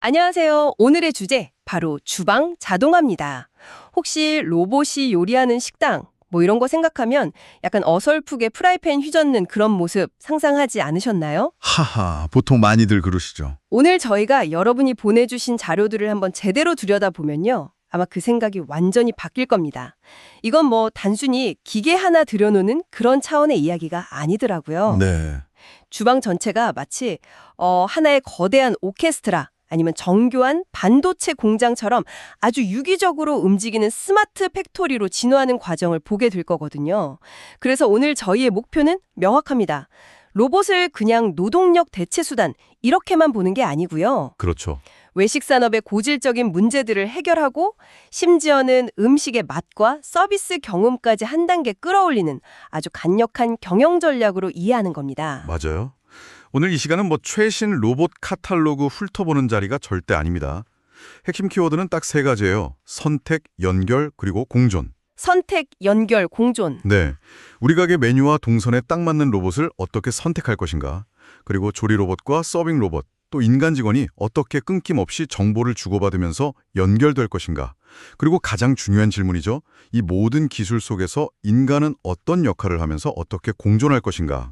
안녕하세요. 오늘의 주제, 바로 주방 자동화입니다. 혹시 로봇이 요리하는 식당, 이런 거 생각하면 약간 어설프게 프라이팬 휘젓는 그런 모습 상상하지 않으셨나요? 하하, 보통 많이들 그러시죠. 오늘 저희가 여러분이 보내주신 자료들을 한번 제대로 들여다보면요. 아마 그 생각이 완전히 바뀔 겁니다. 이건 단순히 기계 하나 들여놓는 그런 차원의 이야기가 아니더라고요. 네. 주방 전체가 마치 하나의 거대한 오케스트라, 아니면 정교한 반도체 공장처럼 아주 유기적으로 움직이는 스마트 팩토리로 진화하는 과정을 보게 될 거거든요. 그래서 오늘 저희의 목표는 명확합니다. 로봇을 그냥 노동력 대체 수단 이렇게만 보는 게 아니고요. 그렇죠. 외식 산업의 고질적인 문제들을 해결하고 심지어는 음식의 맛과 서비스 경험까지 한 단계 끌어올리는 아주 강력한 경영 전략으로 이해하는 겁니다. 맞아요. 오늘 이 시간은 최신 로봇 카탈로그 훑어보는 자리가 절대 아닙니다. 핵심 키워드는 딱 세 가지예요. 선택, 연결, 그리고 공존. 선택, 연결, 공존. 네. 우리 가게 메뉴와 동선에 딱 맞는 로봇을 어떻게 선택할 것인가. 그리고 조리 로봇과 서빙 로봇, 또 인간 직원이 어떻게 끊김없이 정보를 주고받으면서 연결될 것인가. 그리고 가장 중요한 질문이죠. 이 모든 기술 속에서 인간은 어떤 역할을 하면서 어떻게 공존할 것인가.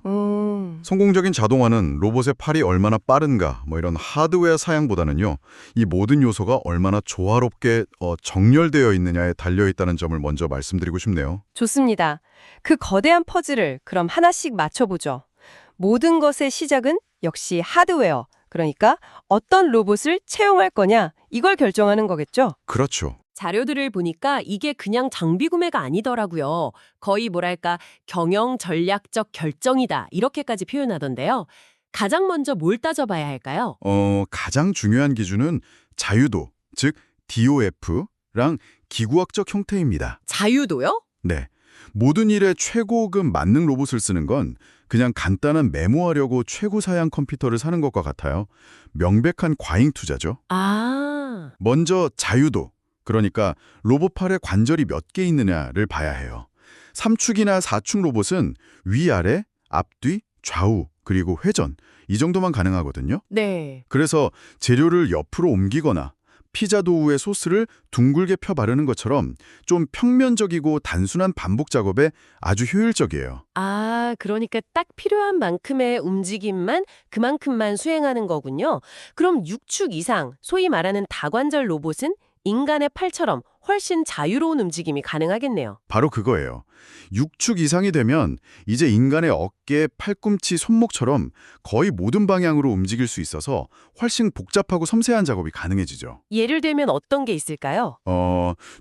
성공적인 자동화는 로봇의 팔이 얼마나 빠른가 이런 하드웨어 사양보다는요. 이 모든 요소가 얼마나 조화롭게 정렬되어 있느냐에 달려있다는 점을 먼저 말씀드리고 싶네요. 좋습니다. 그 거대한 퍼즐을 그럼 하나씩 맞춰보죠. 모든 것의 시작은 역시 하드웨어, 그러니까 어떤 로봇을 채용할 거냐, 이걸 결정하는 거겠죠? 그렇죠. 자료들을 보니까 이게 그냥 장비 구매가 아니더라고요. 거의 경영 전략적 결정이다 이렇게까지 표현하던데요. 가장 먼저 뭘 따져봐야 할까요? 가장 중요한 기준은 자유도, 즉 DOF랑 기구학적 형태입니다. 자유도요? 네. 모든 일에 최고급 만능 로봇을 쓰는 건 그냥 간단한 메모하려고 최고 사양 컴퓨터를 사는 것과 같아요. 명백한 과잉 투자죠. 아, 먼저 자유도, 그러니까 로봇 팔에 관절이 몇 개 있느냐를 봐야 해요. 3축이나 4축 로봇은 위아래, 앞뒤, 좌우, 그리고 회전, 이 정도만 가능하거든요. 네. 그래서 재료를 옆으로 옮기거나 피자 도우에 소스를 둥글게 펴 바르는 것처럼 좀 평면적이고 단순한 반복 작업에 아주 효율적이에요. 아, 그러니까 딱 필요한 만큼의 움직임만 그만큼만 수행하는 거군요. 그럼 6축 이상, 소위 말하는 다관절 로봇은 인간의 팔처럼 훨씬 자유로운 움직임이 가능하겠네요. 바로 그거예요. 6축 이상이 되면 이제 인간의 어깨, 팔꿈치, 손목처럼 거의 모든 방향으로 움직일 수 있어서 훨씬 복잡하고 섬세한 작업이 가능해지죠. 예를 들면 어떤 게 있을까요?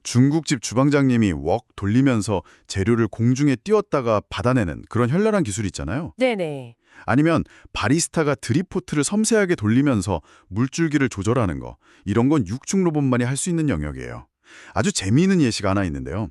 중국집 주방장님이 웍 돌리면서 재료를 공중에 띄웠다가 받아내는 그런 현란한 기술이 있잖아요. 네네. 아니면 바리스타가 드립포트를 섬세하게 돌리면서 물줄기를 조절하는 거. 이런 건 6축 로봇만이 할 수 있는 영역이에요. 아주 재미있는 예시가 하나 있는데요.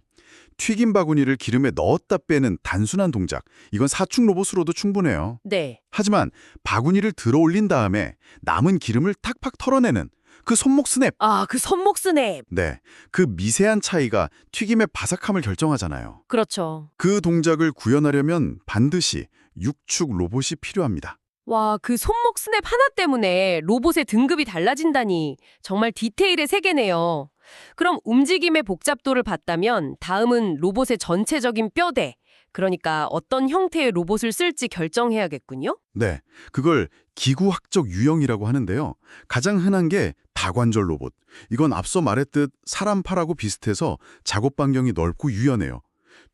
튀김 바구니를 기름에 넣었다 빼는 단순한 동작. 이건 4축 로봇으로도 충분해요. 네. 하지만 바구니를 들어 올린 다음에 남은 기름을 탁팍 털어내는 그 손목 스냅. 아, 그 손목 스냅. 네, 그 미세한 차이가 튀김의 바삭함을 결정하잖아요. 그렇죠. 그 동작을 구현하려면 반드시 6축 로봇이 필요합니다. 와, 그 손목 스냅 하나 때문에 로봇의 등급이 달라진다니 정말 디테일의 세계네요. 그럼 움직임의 복잡도를 봤다면 다음은 로봇의 전체적인 뼈대, 그러니까 어떤 형태의 로봇을 쓸지 결정해야겠군요? 네, 그걸 기구학적 유형이라고 하는데요. 가장 흔한 게 다관절 로봇. 이건 앞서 말했듯 사람 팔하고 비슷해서 작업 반경이 넓고 유연해요.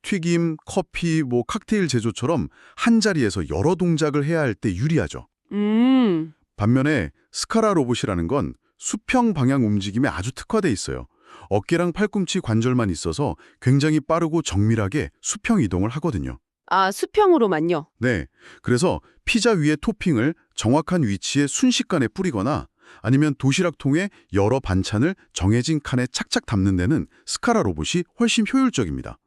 튀김, 커피, 칵테일 제조처럼 한 자리에서 여러 동작을 해야 할 때 유리하죠. 반면에 스카라 로봇이라는 건 수평 방향 움직임에 아주 특화돼 있어요. 어깨랑 팔꿈치 관절만 있어서 굉장히 빠르고 정밀하게 수평 이동을 하거든요. 아, 수평으로만요? 네, 그래서 피자 위에 토핑을 정확한 위치에 순식간에 뿌리거나 아니면 도시락통에 여러 반찬을 정해진 칸에 착착 담는 데는 스카라 로봇이 훨씬 효율적입니다.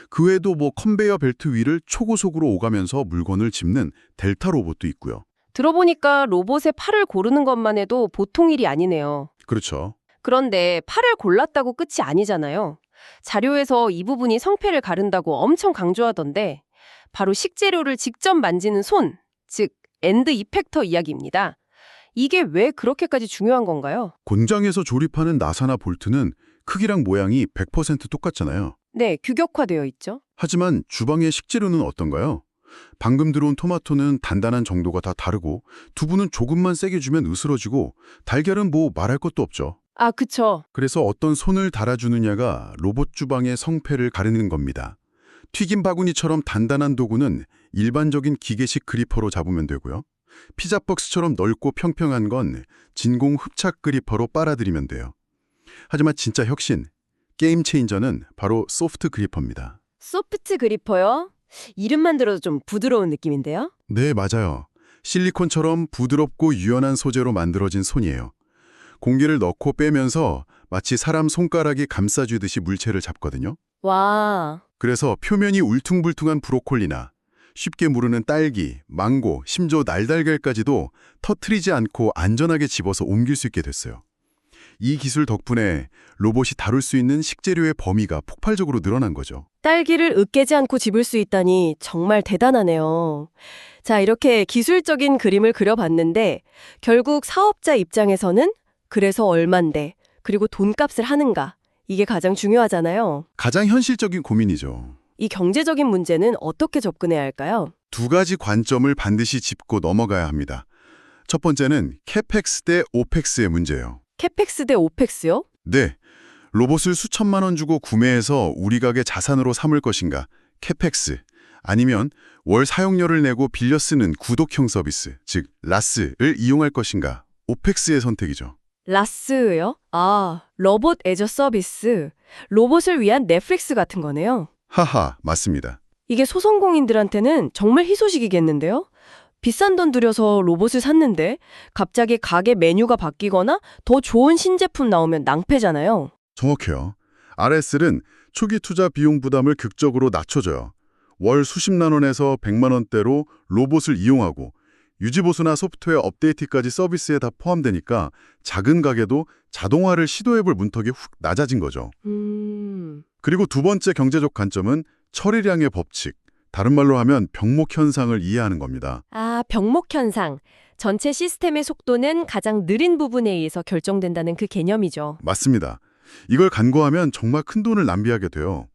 그 외에도 컨베이어 벨트 위를 초고속으로 오가면서 물건을 짚는 델타 로봇도 있고요. 들어보니까 로봇의 팔을 고르는 것만 해도 보통 일이 아니네요. 그렇죠. 그런데 팔을 골랐다고 끝이 아니잖아요. 자료에서 이 부분이 성패를 가른다고 엄청 강조하던데 바로 식재료를 직접 만지는 손, 즉 엔드 이펙터 이야기입니다. 이게 왜 그렇게까지 중요한 건가요? 공장에서 조립하는 나사나 볼트는 크기랑 모양이 100% 똑같잖아요. 네, 규격화되어 있죠. 하지만 주방의 식재료는 어떤가요? 방금 들어온 토마토는 단단한 정도가 다 다르고 두부는 조금만 세게 주면 으스러지고 달걀은 뭐 말할 것도 없죠. 아, 그쵸. 그래서 어떤 손을 달아주느냐가 로봇 주방의 성패를 가리는 겁니다. 튀김 바구니처럼 단단한 도구는 일반적인 기계식 그리퍼로 잡으면 되고요. 피자 박스처럼 넓고 평평한 건 진공 흡착 그리퍼로 빨아들이면 돼요. 하지만 진짜 혁신, 게임 체인저는 바로 소프트 그리퍼입니다. 소프트 그리퍼요? 이름만 들어도 좀 부드러운 느낌인데요? 네, 맞아요. 실리콘처럼 부드럽고 유연한 소재로 만들어진 손이에요. 공기를 넣고 빼면서 마치 사람 손가락이 감싸주듯이 물체를 잡거든요. 와, 그래서 표면이 울퉁불퉁한 브로콜리나 쉽게 무르는 딸기, 망고, 심지어 날달걀까지도 터트리지 않고 안전하게 집어서 옮길 수 있게 됐어요. 이 기술 덕분에 로봇이 다룰 수 있는 식재료의 범위가 폭발적으로 늘어난 거죠. 딸기를 으깨지 않고 집을 수 있다니 정말 대단하네요. 자, 이렇게 기술적인 그림을 그려봤는데 결국 사업자 입장에서는 그래서 얼만데 그리고 돈값을 하는가 이게 가장 중요하잖아요. 가장 현실적인 고민이죠. 이 경제적인 문제는 어떻게 접근해야 할까요? 두 가지 관점을 반드시 짚고 넘어가야 합니다. 첫 번째는 캐펙스 대 오펙스의 문제예요. 캐펙스 대 오펙스요? 네, 로봇을 수천만 원 주고 구매해서 우리 가게 자산으로 삼을 것인가, 캐펙스, 아니면 월 사용료를 내고 빌려 쓰는 구독형 서비스, 즉 라스를 이용할 것인가, 오펙스의 선택이죠. 라스요? 아, 로봇 애저 서비스. 로봇을 위한 넷플릭스 같은 거네요. 하하, 맞습니다. 이게 소상공인들한테는 정말 희소식이겠는데요? 비싼 돈 들여서 로봇을 샀는데 갑자기 가게 메뉴가 바뀌거나 더 좋은 신제품 나오면 낭패잖아요. 정확해요. RS는 초기 투자 비용 부담을 극적으로 낮춰줘요. 월 수십만 원에서 100만 원대로 로봇을 이용하고 유지보수나 소프트웨어 업데이트까지 서비스에 다 포함되니까 작은 가게도 자동화를 시도해볼 문턱이 훅 낮아진 거죠. 그리고 두 번째 경제적 관점은 처리량의 법칙, 다른 말로 하면 병목 현상을 이해하는 겁니다. 아, 병목 현상. 전체 시스템의 속도는 가장 느린 부분에 의해서 결정된다는 그 개념이죠. 맞습니다. 이걸 간과하면 정말 큰 돈을 낭비하게 돼요.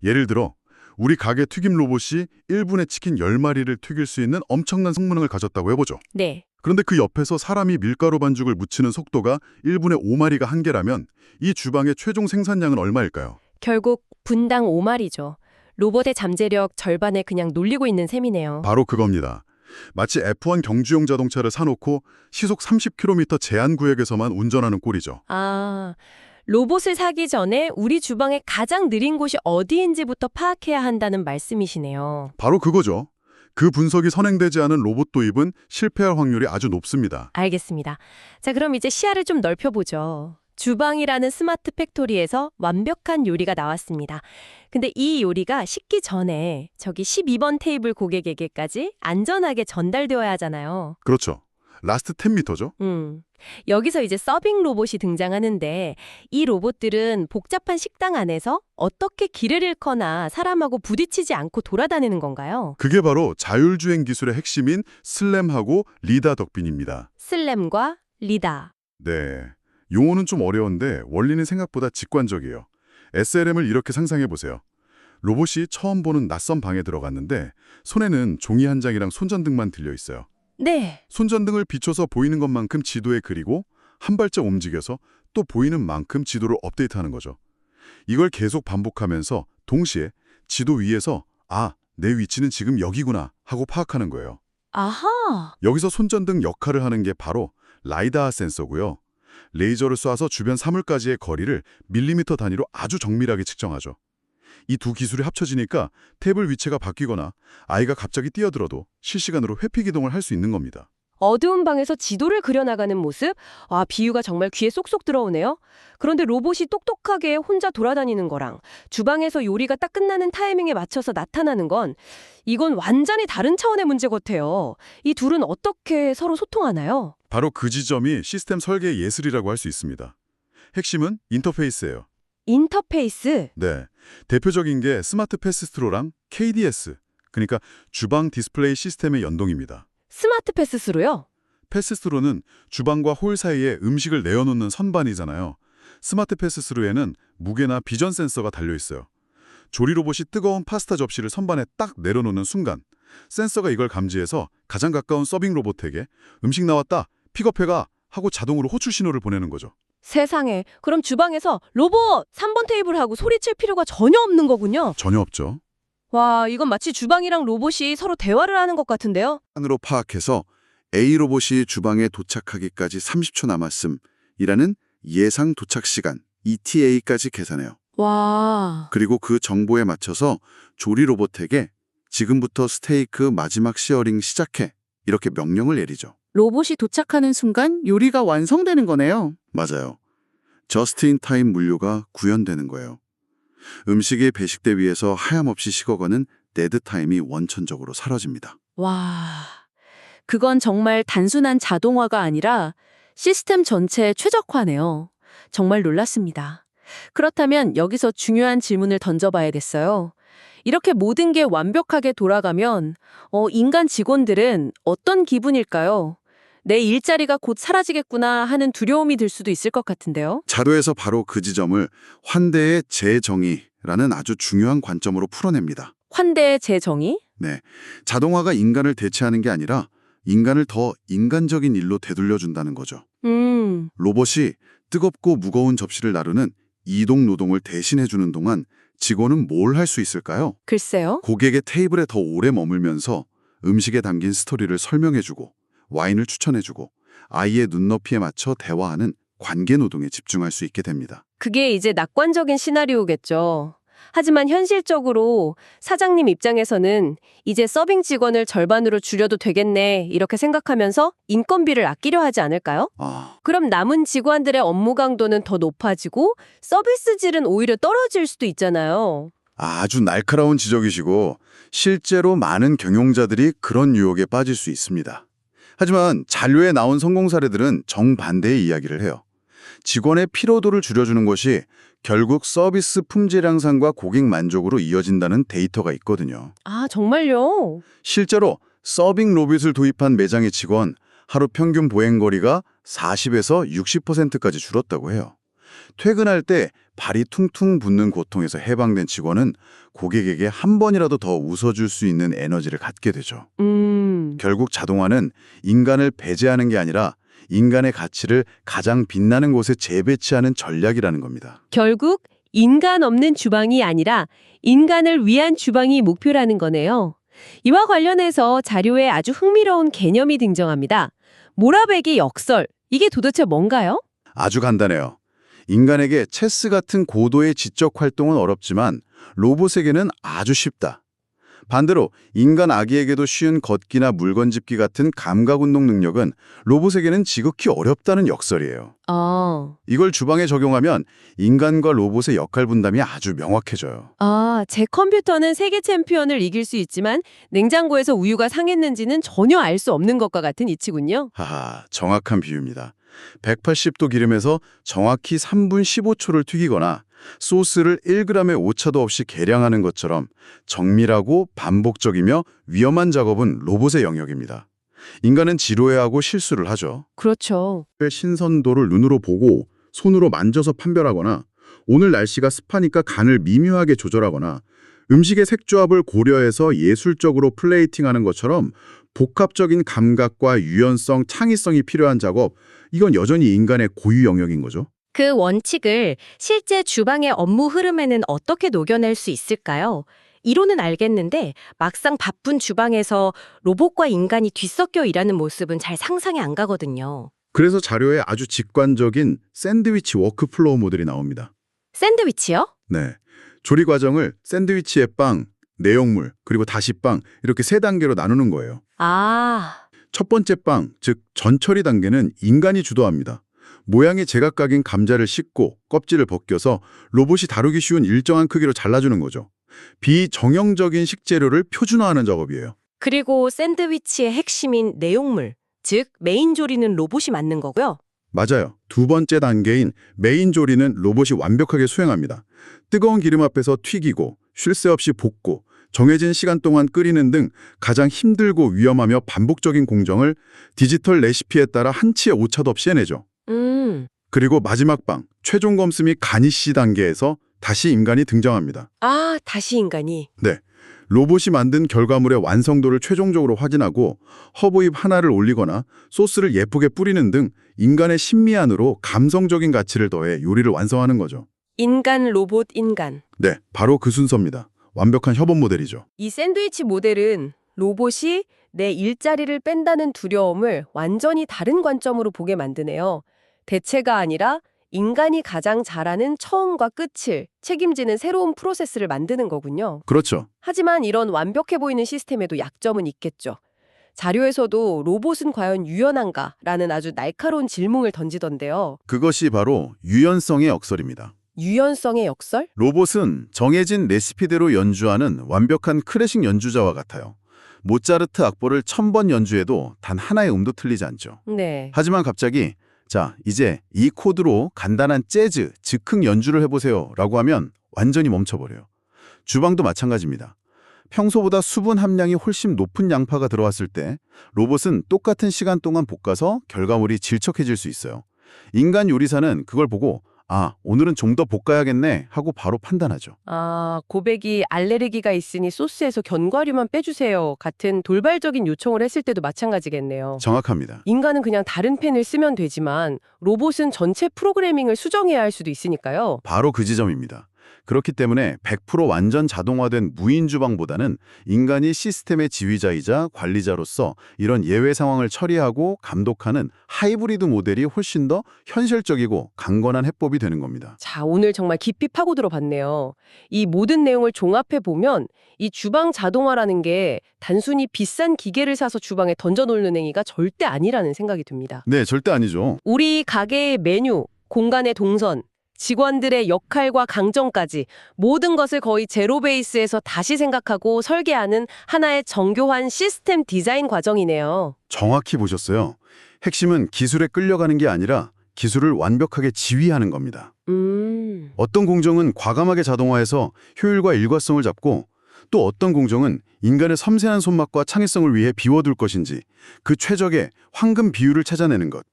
예를 들어 우리 가게 튀김 로봇이 1분에 치킨 10마리를 튀길 수 있는 엄청난 성능을 가졌다고 해보죠. 네. 그런데 그 옆에서 사람이 밀가루 반죽을 묻히는 속도가 1분에 5마리가 한계라면 이 주방의 최종 생산량은 얼마일까요? 결국 분당 5마리죠. 로봇의 잠재력 절반에 그냥 놀리고 있는 셈이네요. 바로 그겁니다. 마치 F1 경주용 자동차를 사놓고 시속 30km 제한 구역에서만 운전하는 꼴이죠. 아, 로봇을 사기 전에 우리 주방의 가장 느린 곳이 어디인지부터 파악해야 한다는 말씀이시네요. 바로 그거죠. 그 분석이 선행되지 않은 로봇 도입은 실패할 확률이 아주 높습니다. 알겠습니다. 자, 그럼 이제 시야를 좀 넓혀보죠. 주방이라는 스마트 팩토리에서 완벽한 요리가 나왔습니다. 근데 이 요리가 식기 전에 저기 12번 테이블 고객에게까지 안전하게 전달되어야 하잖아요. 그렇죠. 라스트 10m죠. 여기서 이제 서빙 로봇이 등장하는데 이 로봇들은 복잡한 식당 안에서 어떻게 길을 잃거나 사람하고 부딪히지 않고 돌아다니는 건가요? 그게 바로 자율주행 기술의 핵심인 슬램하고 리다 덕빈입니다. 슬램과 리다. 네, 용어는 좀 어려운데 원리는 생각보다 직관적이에요. SLM을 이렇게 상상해보세요. 로봇이 처음 보는 낯선 방에 들어갔는데 손에는 종이 한 장이랑 손전등만 들려있어요. 네. 손전등을 비춰서 보이는 것만큼 지도에 그리고 한 발짝 움직여서 또 보이는 만큼 지도를 업데이트하는 거죠. 이걸 계속 반복하면서 동시에 지도 위에서 아, 내 위치는 지금 여기구나 하고 파악하는 거예요. 아하. 여기서 손전등 역할을 하는 게 바로 라이다 센서고요. 레이저를 쏴서 주변 사물까지의 거리를 밀리미터 단위로 아주 정밀하게 측정하죠. 이 두 기술이 합쳐지니까 탭을 위치가 바뀌거나 아이가 갑자기 뛰어들어도 실시간으로 회피 기동을 할 수 있는 겁니다. 어두운 방에서 지도를 그려나가는 모습? 아, 비유가 정말 귀에 쏙쏙 들어오네요. 그런데 로봇이 똑똑하게 혼자 돌아다니는 거랑 주방에서 요리가 딱 끝나는 타이밍에 맞춰서 나타나는 건 이건 완전히 다른 차원의 문제 같아요. 이 둘은 어떻게 서로 소통하나요? 바로 그 지점이 시스템 설계의 예술이라고 할 수 있습니다. 핵심은 인터페이스예요. 인터페이스? 네, 대표적인 게 스마트 패스트로랑 KDS, 그러니까 주방 디스플레이 시스템의 연동입니다. 스마트 패스스로요? 패스스루는 주방과 홀 사이에 음식을 내어놓는 선반이잖아요. 스마트 패스스루에는 무게나 비전 센서가 달려있어요. 조리 로봇이 뜨거운 파스타 접시를 선반에 딱 내려놓는 순간 센서가 이걸 감지해서 가장 가까운 서빙 로봇에게 음식 나왔다, 픽업해가 하고 자동으로 호출 신호를 보내는 거죠. 세상에, 그럼 주방에서 로봇 3번 테이블하고 소리칠 필요가 전혀 없는 거군요. 전혀 없죠. 와, 이건 마치 주방이랑 로봇이 서로 대화를 하는 것 같은데요? 으로 파악해서 A 로봇이 주방에 도착하기까지 30초 남았음이라는 예상 도착 시간 ETA까지 계산해요. 와, 그리고 그 정보에 맞춰서 조리 로봇에게 지금부터 스테이크 마지막 시어링 시작해 이렇게 명령을 내리죠. 로봇이 도착하는 순간 요리가 완성되는 거네요. 맞아요. 저스트인타임 물류가 구현되는 거예요. 음식이 배식대 위에서 하염없이 식어가는 데드타임이 원천적으로 사라집니다. 와, 그건 정말 단순한 자동화가 아니라 시스템 전체의 최적화네요. 정말 놀랐습니다. 그렇다면 여기서 중요한 질문을 던져봐야겠어요. 이렇게 모든 게 완벽하게 돌아가면 인간 직원들은 어떤 기분일까요? 내 일자리가 곧 사라지겠구나 하는 두려움이 들 수도 있을 것 같은데요. 자료에서 바로 그 지점을 환대의 재정의라는 아주 중요한 관점으로 풀어냅니다. 환대의 재정의? 네, 자동화가 인간을 대체하는 게 아니라 인간을 더 인간적인 일로 되돌려준다는 거죠. 로봇이 뜨겁고 무거운 접시를 나르는 이동 노동을 대신해주는 동안 직원은 뭘 할 수 있을까요? 글쎄요. 고객의 테이블에 더 오래 머물면서 음식에 담긴 스토리를 설명해주고 와인을 추천해주고 아이의 눈높이에 맞춰 대화하는 관계 노동에 집중할 수 있게 됩니다. 그게 이제 낙관적인 시나리오겠죠. 하지만 현실적으로 사장님 입장에서는 이제 서빙 직원을 절반으로 줄여도 되겠네 이렇게 생각하면서 인건비를 아끼려 하지 않을까요? 그럼 남은 직원들의 업무 강도는 더 높아지고 서비스 질은 오히려 떨어질 수도 있잖아요. 아주 날카로운 지적이시고 실제로 많은 경영자들이 그런 유혹에 빠질 수 있습니다. 하지만 잔류에 나온 성공 사례들은 정반대의 이야기를 해요. 직원의 피로도를 줄여주는 것이 결국 서비스 품질 향상과 고객 만족으로 이어진다는 데이터가 있거든요. 아, 정말요? 실제로 서빙 로봇을 도입한 매장의 직원 하루 평균 보행거리가 40에서 60%까지 줄었다고 해요. 퇴근할 때 발이 퉁퉁 붓는 고통에서 해방된 직원은 고객에게 한 번이라도 더 웃어줄 수 있는 에너지를 갖게 되죠. 결국 자동화는 인간을 배제하는 게 아니라 인간의 가치를 가장 빛나는 곳에 재배치하는 전략이라는 겁니다. 결국 인간 없는 주방이 아니라 인간을 위한 주방이 목표라는 거네요. 이와 관련해서 자료에 아주 흥미로운 개념이 등장합니다. 몰아배기 역설, 이게 도대체 뭔가요? 아주 간단해요. 인간에게 체스 같은 고도의 지적 활동은 어렵지만 로봇에게는 아주 쉽다. 반대로 인간 아기에게도 쉬운 걷기나 물건 짚기 같은 감각 운동 능력은 로봇에게는 지극히 어렵다는 역설이에요. 이걸 주방에 적용하면 인간과 로봇의 역할 분담이 아주 명확해져요. 제 컴퓨터는 세계 챔피언을 이길 수 있지만 냉장고에서 우유가 상했는지는 전혀 알 수 없는 것과 같은 이치군요. 하하, 정확한 비유입니다. 180도 기름에서 정확히 3분 15초를 튀기거나 소스를 1g의 오차도 없이 계량하는 것처럼 정밀하고 반복적이며 위험한 작업은 로봇의 영역입니다. 인간은 지루해하고 실수를 하죠. 그렇죠. 신선도를 눈으로 보고 손으로 만져서 판별하거나 오늘 날씨가 습하니까 간을 미묘하게 조절하거나 음식의 색조합을 고려해서 예술적으로 플레이팅하는 것처럼 복합적인 감각과 유연성, 창의성이 필요한 작업, 이건 여전히 인간의 고유 영역인 거죠. 그 원칙을 실제 주방의 업무 흐름에는 어떻게 녹여낼 수 있을까요? 이론은 알겠는데 막상 바쁜 주방에서 로봇과 인간이 뒤섞여 일하는 모습은 잘 상상이 안 가거든요. 그래서 자료에 아주 직관적인 샌드위치 워크플로우 모델이 나옵니다. 샌드위치요? 네, 조리 과정을 샌드위치의 빵, 내용물, 그리고 다시 빵 이렇게 3단계로 나누는 거예요. 첫 번째 빵, 즉 전처리 단계는 인간이 주도합니다. 모양이 제각각인 감자를 씻고 껍질을 벗겨서 로봇이 다루기 쉬운 일정한 크기로 잘라주는 거죠. 비정형적인 식재료를 표준화하는 작업이에요. 그리고 샌드위치의 핵심인 내용물, 즉 메인 조리는 로봇이 맡는 거고요. 맞아요. 두 번째 단계인 메인 조리는 로봇이 완벽하게 수행합니다. 뜨거운 기름 앞에서 튀기고 쉴 새 없이 볶고 정해진 시간 동안 끓이는 등 가장 힘들고 위험하며 반복적인 공정을 디지털 레시피에 따라 한치의 오차도 없이 해내죠. 그리고 마지막 방, 최종 검수 및 가니쉬 단계에서 다시 인간이 등장합니다. 아, 다시 인간이. 네. 로봇이 만든 결과물의 완성도를 최종적으로 확인하고 허브잎 하나를 올리거나 소스를 예쁘게 뿌리는 등 인간의 심미안으로 감성적인 가치를 더해 요리를 완성하는 거죠. 인간, 로봇, 인간. 네, 바로 그 순서입니다. 완벽한 협업 모델이죠. 이 샌드위치 모델은 로봇이 내 일자리를 뺀다는 두려움을 완전히 다른 관점으로 보게 만드네요. 대체가 아니라 인간이 가장 잘하는 처음과 끝을 책임지는 새로운 프로세스를 만드는 거군요. 그렇죠. 하지만 이런 완벽해 보이는 시스템에도 약점은 있겠죠. 자료에서도 로봇은 과연 유연한가라는 아주 날카로운 질문을 던지던데요. 그것이 바로 유연성의 역설입니다. 유연성의 역설? 로봇은 정해진 레시피대로 연주하는 완벽한 클래식 연주자와 같아요. 모차르트 악보를 1000번 연주해도 단 하나의 음도 틀리지 않죠. 네. 하지만 갑자기 자, 이제 이 코드로 간단한 재즈, 즉흥 연주를 해보세요 라고 하면 완전히 멈춰버려요. 주방도 마찬가지입니다. 평소보다 수분 함량이 훨씬 높은 양파가 들어왔을 때 로봇은 똑같은 시간 동안 볶아서 결과물이 질척해질 수 있어요. 인간 요리사는 그걸 보고 아, 오늘은 좀 더 볶아야겠네 하고 바로 판단하죠. 아, 고백이 알레르기가 있으니 소스에서 견과류만 빼주세요 같은 돌발적인 요청을 했을 때도 마찬가지겠네요. 정확합니다. 인간은 그냥 다른 펜을 쓰면 되지만 로봇은 전체 프로그래밍을 수정해야 할 수도 있으니까요. 바로 그 지점입니다. 그렇기 때문에 100% 완전 자동화된 무인 주방보다는 인간이 시스템의 지휘자이자 관리자로서 이런 예외 상황을 처리하고 감독하는 하이브리드 모델이 훨씬 더 현실적이고 강건한 해법이 되는 겁니다. 자, 오늘 정말 깊이 파고들어 봤네요. 이 모든 내용을 종합해 보면 이 주방 자동화라는 게 단순히 비싼 기계를 사서 주방에 던져놓는 행위가 절대 아니라는 생각이 듭니다. 네, 절대 아니죠. 우리 가게의 메뉴, 공간의 동선, 직원들의 역할과 강점까지 모든 것을 거의 제로 베이스에서 다시 생각하고 설계하는 하나의 정교한 시스템 디자인 과정이네요. 정확히 보셨어요. 핵심은 기술에 끌려가는 게 아니라 기술을 완벽하게 지휘하는 겁니다. 어떤 공정은 과감하게 자동화해서 효율과 일관성을 잡고 또 어떤 공정은 인간의 섬세한 손맛과 창의성을 위해 비워둘 것인지 그 최적의 황금 비율을 찾아내는 것.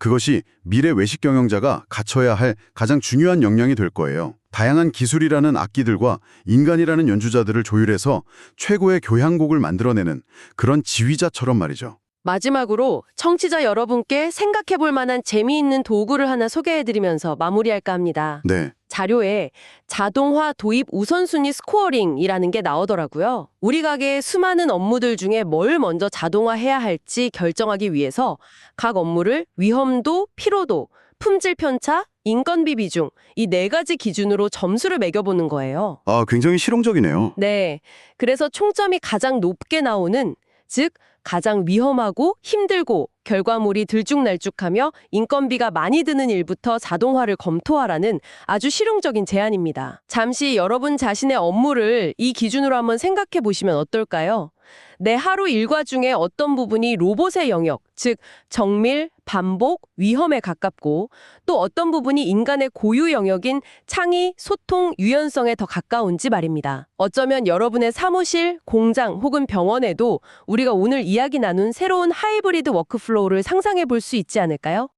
그것이 미래 외식 경영자가 갖춰야 할 가장 중요한 역량이 될 거예요. 다양한 기술이라는 악기들과 인간이라는 연주자들을 조율해서 최고의 교향곡을 만들어내는 그런 지휘자처럼 말이죠. 마지막으로 청취자 여러분께 생각해 볼 만한 재미있는 도구를 하나 소개해드리면서 마무리할까 합니다. 네. 자료에 자동화 도입 우선순위 스코어링이라는 게 나오더라고요. 우리 가게의 수많은 업무들 중에 뭘 먼저 자동화해야 할지 결정하기 위해서 각 업무를 위험도, 피로도, 품질 편차, 인건비 비중 이 4가지 기준으로 점수를 매겨보는 거예요. 아, 굉장히 실용적이네요. 네, 그래서 총점이 가장 높게 나오는 즉 가장 위험하고 힘들고 결과물이 들쭉날쭉하며 인건비가 많이 드는 일부터 자동화를 검토하라는 아주 실용적인 제안입니다. 잠시 여러분 자신의 업무를 이 기준으로 한번 생각해 보시면 어떨까요? 내 하루 일과 중에 어떤 부분이 로봇의 영역, 즉 정밀, 반복, 위험에 가깝고 또 어떤 부분이 인간의 고유 영역인 창의, 소통, 유연성에 더 가까운지 말입니다. 어쩌면 여러분의 사무실, 공장 혹은 병원에도 우리가 오늘 이야기 나눈 새로운 하이브리드 워크플로우를 상상해 볼 수 있지 않을까요?